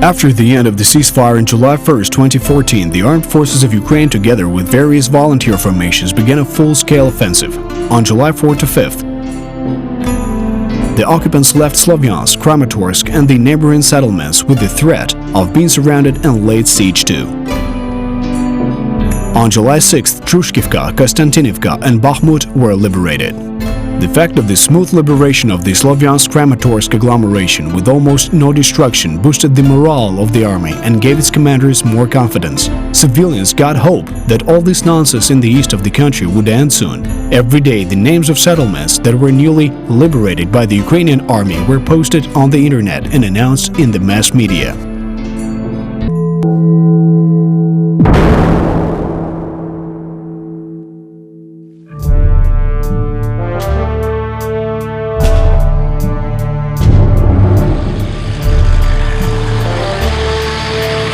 After the end of the ceasefire on July 1, 2014, the armed forces of Ukraine, together with various volunteer formations, began a full-scale offensive. On July 4 to 5th, the occupants left Slovyansk, Kramatorsk and the neighboring settlements with the threat of being surrounded and laid siege to. On July 6th, Trushkivka, Konstantinivka and Bakhmut were liberated. The fact of the smooth liberation of the Slovyansk-Kramatorsk agglomeration with almost no destruction boosted the morale of the army and gave its commanders more confidence. Civilians got hope that all this nonsense in the east of the country would end soon. Every day, the names of settlements that were newly liberated by the Ukrainian army were posted on the internet and announced in the mass media.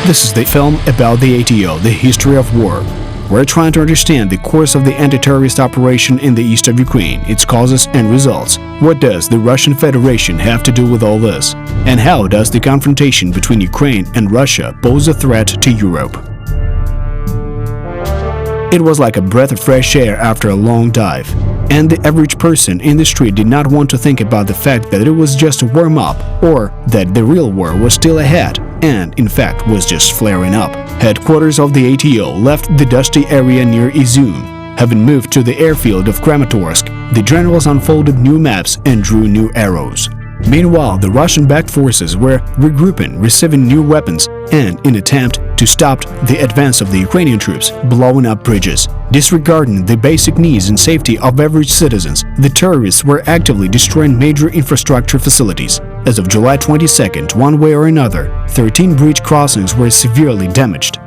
This is the film about the ATO, the history of war. We're trying to understand the course of the anti-terrorist operation in the east of Ukraine, its causes and results. What does the Russian Federation have to do with all this? And how does the confrontation between Ukraine and Russia pose a threat to Europe? It was like a breath of fresh air after a long dive. And the average person in the street did not want to think about the fact that it was just a warm-up or that the real war was still ahead and, in fact, was just flaring up. Headquarters of the ATO left the dusty area near Izum. Having moved to the airfield of Kramatorsk, the generals unfolded new maps and drew new arrows. Meanwhile, the Russian-backed forces were regrouping, receiving new weapons, and, in attempt to stop the advance of the Ukrainian troops, blowing up bridges. Disregarding the basic needs and safety of average citizens, the terrorists were actively destroying major infrastructure facilities. As of July 22nd, one way or another, 13 bridge crossings were severely damaged.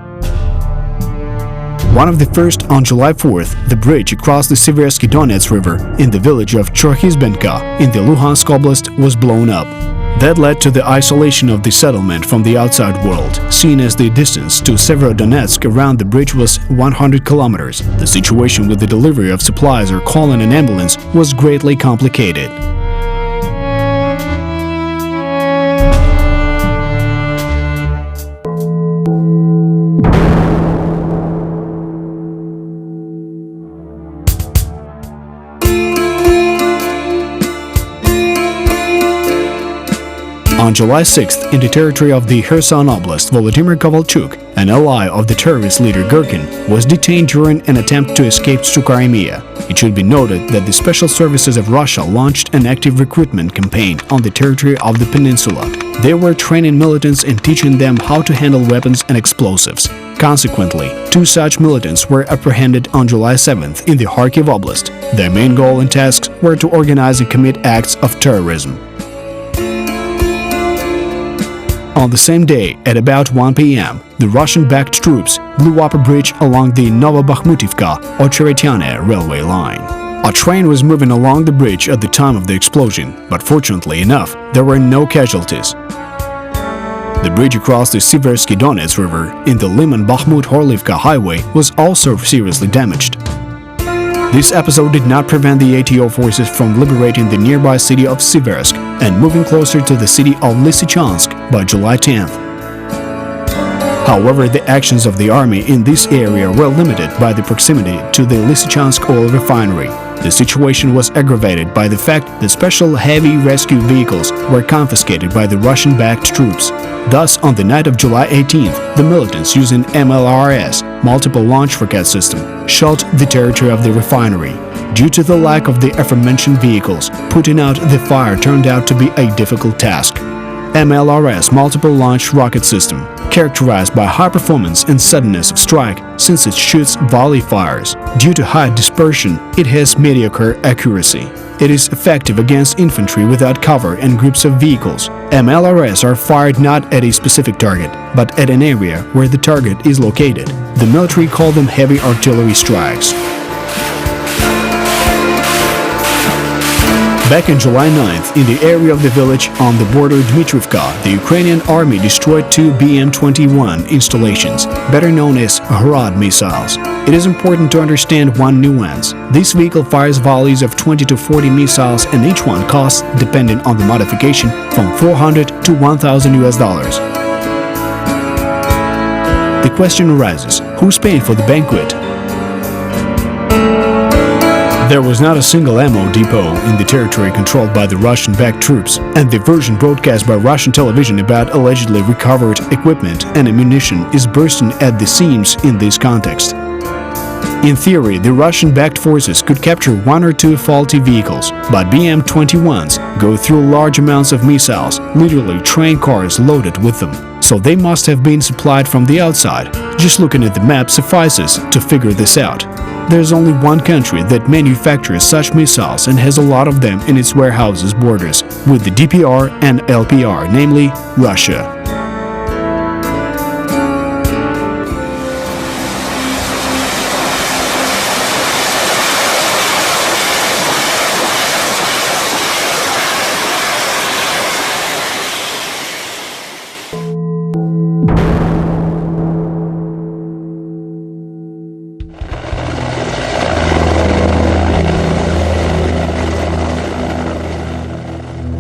One of the first on July 4th, the bridge across the Seversky Donets River in the village of Chorhizbenka in the Luhansk Oblast was blown up. That led to the isolation of the settlement from the outside world, seen as the distance to Severodonetsk around the bridge was 100 kilometers. The situation with the delivery of supplies or calling an ambulance was greatly complicated. On July 6th, in the territory of the Kherson Oblast, Volodymyr Kovalchuk, an ally of the terrorist leader Girkin, was detained during an attempt to escape to Crimea. It should be noted that the special services of Russia launched an active recruitment campaign on the territory of the peninsula. They were training militants and teaching them how to handle weapons and explosives. Consequently, 2 such militants were apprehended on July 7th in the Kharkiv Oblast. Their main goal and tasks were to organize and commit acts of terrorism. On the same day, at about 1 p.m., the Russian-backed troops blew up a bridge along the Novobakhmutivka-Ocheretyane railway line. A train was moving along the bridge at the time of the explosion, but fortunately enough, there were no casualties. The bridge across the Seversky Donets River in the Liman-Bakhmut-Horlivka highway was also seriously damaged. This episode did not prevent the ATO forces from liberating the nearby city of Siversk and moving closer to the city of Lysychansk by July 10th. However, the actions of the army in this area were limited by the proximity to the Lysychansk oil refinery. The situation was aggravated by the fact that special heavy rescue vehicles were confiscated by the Russian-backed troops. Thus, on the night of July 18th, the militants using MRLS, multiple launch rocket system, shot the territory of the refinery. Due to the lack of the aforementioned vehicles, putting out the fire turned out to be a difficult task. MLRS multiple launch rocket system, characterized by high performance and suddenness of strike since it shoots volley fires. Due to high dispersion, it has mediocre accuracy. It is effective against infantry without cover and groups of vehicles. MLRS are fired not at a specific target, but at an area where the target is located. The military call them heavy artillery strikes. Back on July 9th, in the area of the village on the border Dmitrivka, the Ukrainian army destroyed 2 BM-21 installations, better known as Hrad missiles. It is important to understand one nuance. This vehicle fires volleys of 20 to 40 missiles and each one costs, depending on the modification, from $400 to $1,000. the question arises, who's paying for the banquet? There was not a single ammo depot in the territory controlled by the Russian-backed troops, and the version broadcast by Russian television about allegedly recovered equipment and ammunition is bursting at the seams in this context. In theory, the Russian-backed forces could capture one or two faulty vehicles, but BM-21s go through large amounts of missiles, literally train cars loaded with them. So they must have been supplied from the outside. Just looking at the map suffices to figure this out. There's only one country that manufactures such missiles and has a lot of them in its warehouses borders with the DPR and LPR, namely Russia.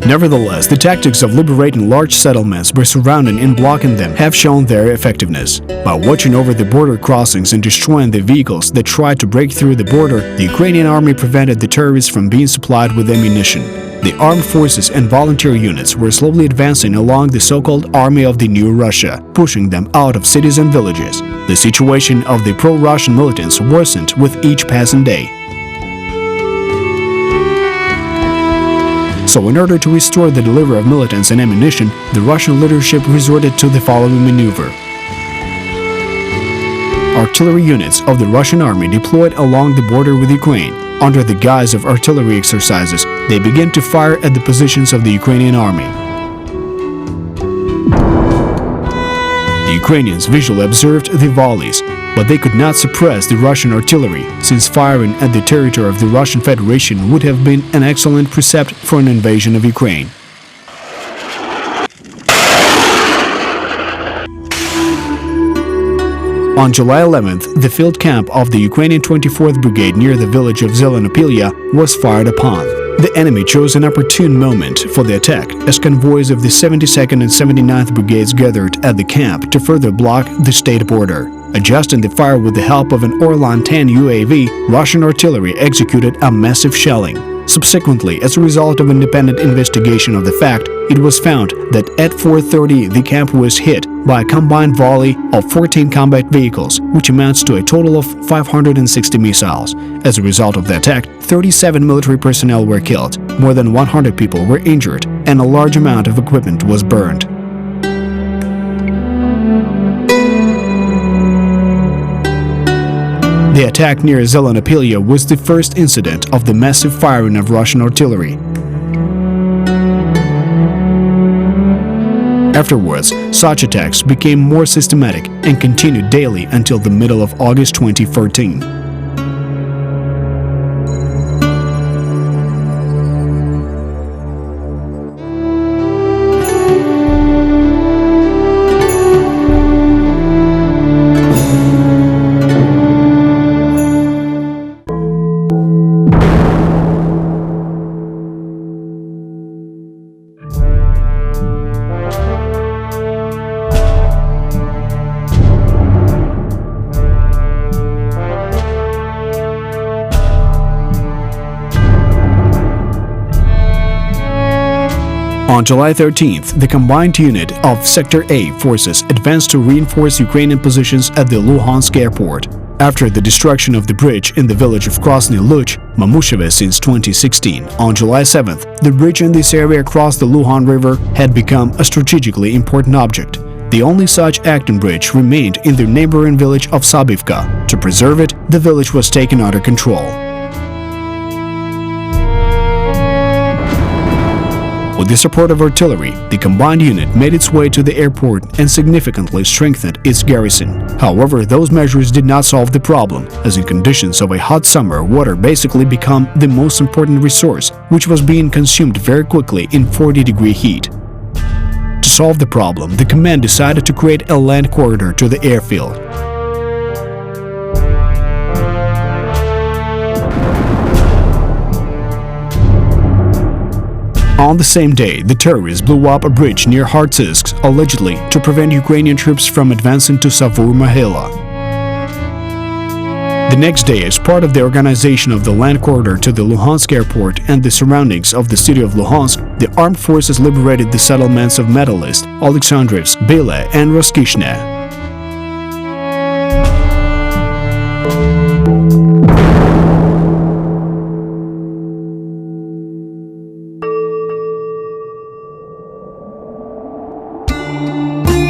Nevertheless, the tactics of liberating large settlements by surrounding and blocking them have shown their effectiveness. By watching over the border crossings and destroying the vehicles that tried to break through the border, the Ukrainian army prevented the terrorists from being supplied with ammunition. The armed forces and volunteer units were slowly advancing along the so-called Army of the New Russia, pushing them out of cities and villages. The situation of the pro-Russian militants worsened with each passing day. So in order to restore the delivery of militants and ammunition, the Russian leadership resorted to the following maneuver. Artillery units of the Russian army deployed along the border with Ukraine. Under the guise of artillery exercises, they began to fire at the positions of the Ukrainian army. The Ukrainians visually observed the volleys, but they could not suppress the Russian artillery, since firing at the territory of the Russian Federation would have been an excellent precept for an invasion of Ukraine. On July 11th, the field camp of the Ukrainian 24th Brigade near the village of Zelenopilya was fired upon. The enemy chose an opportune moment for the attack, as convoys of the 72nd and 79th Brigades gathered at the camp to further block the state border. Adjusting the fire with the help of an Orlan-10 UAV, Russian artillery executed a massive shelling. Subsequently, as a result of independent investigation of the fact, it was found that at 4:30 the camp was hit by a combined volley of 14 combat vehicles, which amounts to a total of 560 missiles. As a result of the attack, 37 military personnel were killed, more than 100 people were injured, and a large amount of equipment was burned. The attack near Zelenopilya was the first incident of the massive firing of Russian artillery. Afterwards, such attacks became more systematic and continued daily until the middle of August 2014. On July 13th, the combined unit of Sector A forces advanced to reinforce Ukrainian positions at the Luhansk airport. After the destruction of the bridge in the village of Krasny Luch, Mamusheve since 2016, on July 7th, the bridge in this area across the Luhan River had become a strategically important object. The only such acting bridge remained in the neighboring village of Sabivka. To preserve it, the village was taken under control. With the support of artillery, the combined unit made its way to the airport and significantly strengthened its garrison. However, those measures did not solve the problem, as in conditions of a hot summer, water basically became the most important resource, which was being consumed very quickly in 40-degree heat. To solve the problem, the command decided to create a land corridor to the airfield. On the same day, the terrorists blew up a bridge near Kharkiv, allegedly to prevent Ukrainian troops from advancing to Savur-Mohyla. The next day, as part of the organization of the land corridor to the Luhansk airport and the surroundings of the city of Luhansk, the armed forces liberated the settlements of MRLS, Alexandrivsk, Byle, and Roskishne.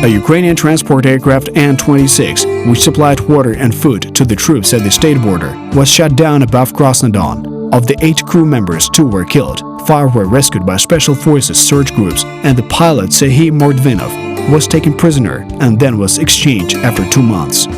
A Ukrainian transport aircraft An-26, which supplied water and food to the troops at the state border, was shot down above Krasnodon. Of the 8 crew members, 2 were killed, 5 were rescued by special forces search groups, and the pilot Serhiy Mordvinov was taken prisoner and then was exchanged after 2 months.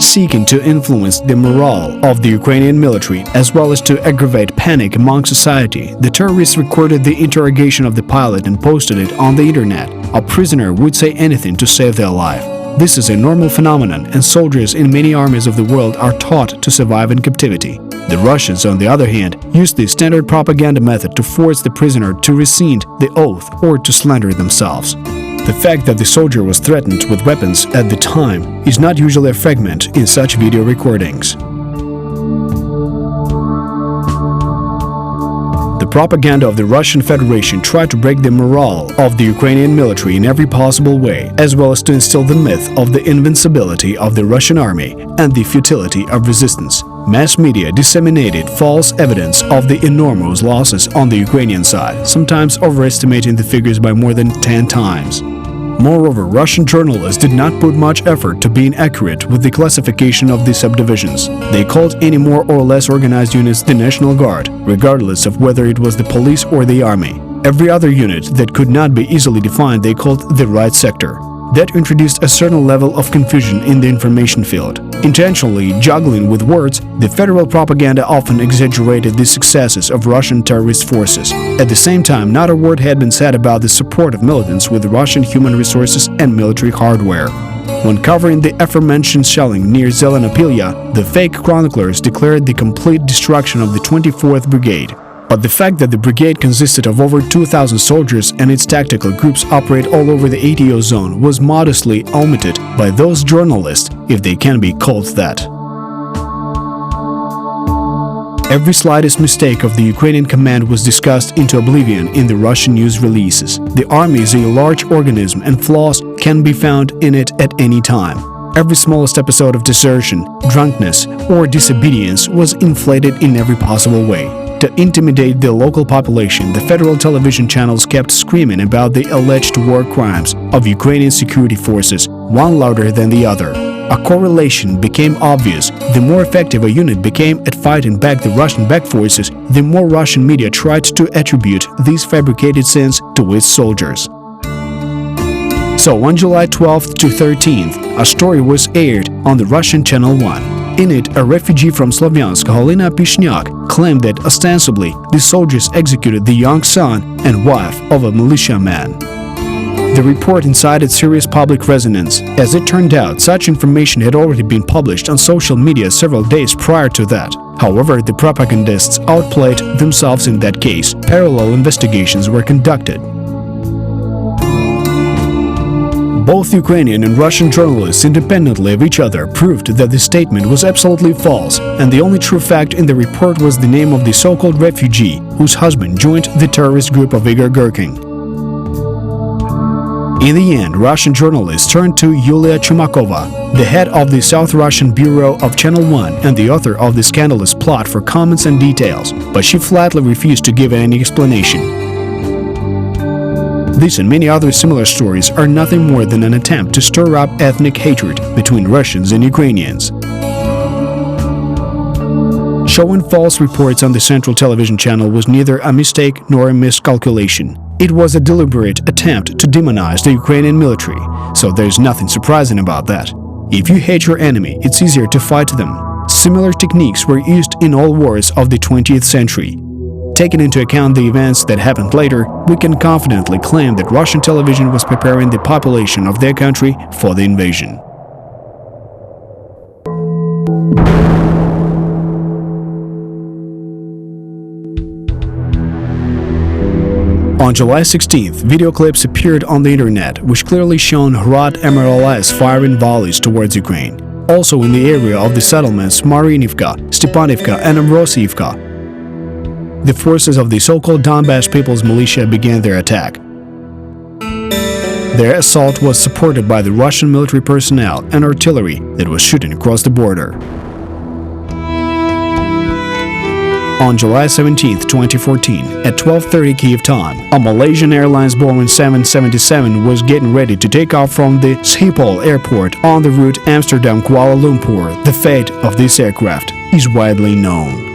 Seeking to influence the morale of the Ukrainian military as well as to aggravate panic among society, the terrorists recorded the interrogation of the pilot and posted it on the internet. A prisoner would say anything to save their life. This is a normal phenomenon, and soldiers in many armies of the world are taught to survive in captivity. The Russians, on the other hand, used the standard propaganda method to force the prisoner to rescind the oath or to slander themselves. The fact that the soldier was threatened with weapons at the time is not usually a fragment in such video recordings. The propaganda of the Russian Federation tried to break the morale of the Ukrainian military in every possible way, as well as to instill the myth of the invincibility of the Russian army and the futility of resistance. Mass media disseminated false evidence of the enormous losses on the Ukrainian side, sometimes overestimating the figures by more than 10 times. Moreover, Russian journalists did not put much effort to being accurate with the classification of the subdivisions. They called any more or less organized units the National Guard, regardless of whether it was the police or the army. Every other unit that could not be easily defined they called the right sector. That introduced a certain level of confusion in the information field. Intentionally juggling with words, the federal propaganda often exaggerated the successes of Russian terrorist forces. At the same time, not a word had been said about the support of militants with Russian human resources and military hardware. When covering the aforementioned shelling near Zelenopilya, the fake chroniclers declared the complete destruction of the 24th Brigade. But the fact that the brigade consisted of over 2,000 soldiers and its tactical groups operate all over the ATO zone was modestly omitted by those journalists, if they can be called that. Every slightest mistake of the Ukrainian command was discussed into oblivion in the Russian news releases. The army is a large organism and flaws can be found in it at any time. Every smallest episode of desertion, drunkenness, or disobedience was inflated in every possible way. To intimidate the local population, the federal television channels kept screaming about the alleged war crimes of Ukrainian security forces, one louder than the other. A correlation became obvious. The more effective a unit became at fighting back the Russian-backed forces, the more Russian media tried to attribute these fabricated sins to its soldiers. So on July 12th to 13th, a story was aired on the Russian Channel 1. In it, a refugee from Slavyansk, Halina Pishniak, claimed that ostensibly the soldiers executed the young son and wife of a militiaman. The report incited serious public resonance. As it turned out, such information had already been published on social media several days prior to that. However, the propagandists outplayed themselves in that case. Parallel investigations were conducted. Both Ukrainian and Russian journalists, independently of each other, proved that the statement was absolutely false, and the only true fact in the report was the name of the so-called refugee whose husband joined the terrorist group of Igor Girkin. In the end, Russian journalists turned to Yulia Chumakova, the head of the South Russian Bureau of Channel 1 and the author of the scandalous plot, for comments and details, but she flatly refused to give any explanation. This and many other similar stories are nothing more than an attempt to stir up ethnic hatred between Russians and Ukrainians. Showing false reports on the Central Television channel was neither a mistake nor a miscalculation. It was a deliberate attempt to demonize the Ukrainian military, so there's nothing surprising about that. If you hate your enemy, it's easier to fight them. Similar techniques were used in all wars of the 20th century. Taking into account the events that happened later, we can confidently claim that Russian television was preparing the population of their country for the invasion. On July 16th, video clips appeared on the internet which clearly shown Hrad MRLS firing volleys towards Ukraine. Also in the area of the settlements Marinivka, Stepanivka and Ambrosivka, the forces of the so-called Donbass People's Militia began their attack. Their assault was supported by the Russian military personnel and artillery that was shooting across the border. On July 17, 2014, at 12:30 Kyiv time, a Malaysian Airlines Boeing 777 was getting ready to take off from the Schiphol airport on the route Amsterdam-Kuala Lumpur. The fate of this aircraft is widely known.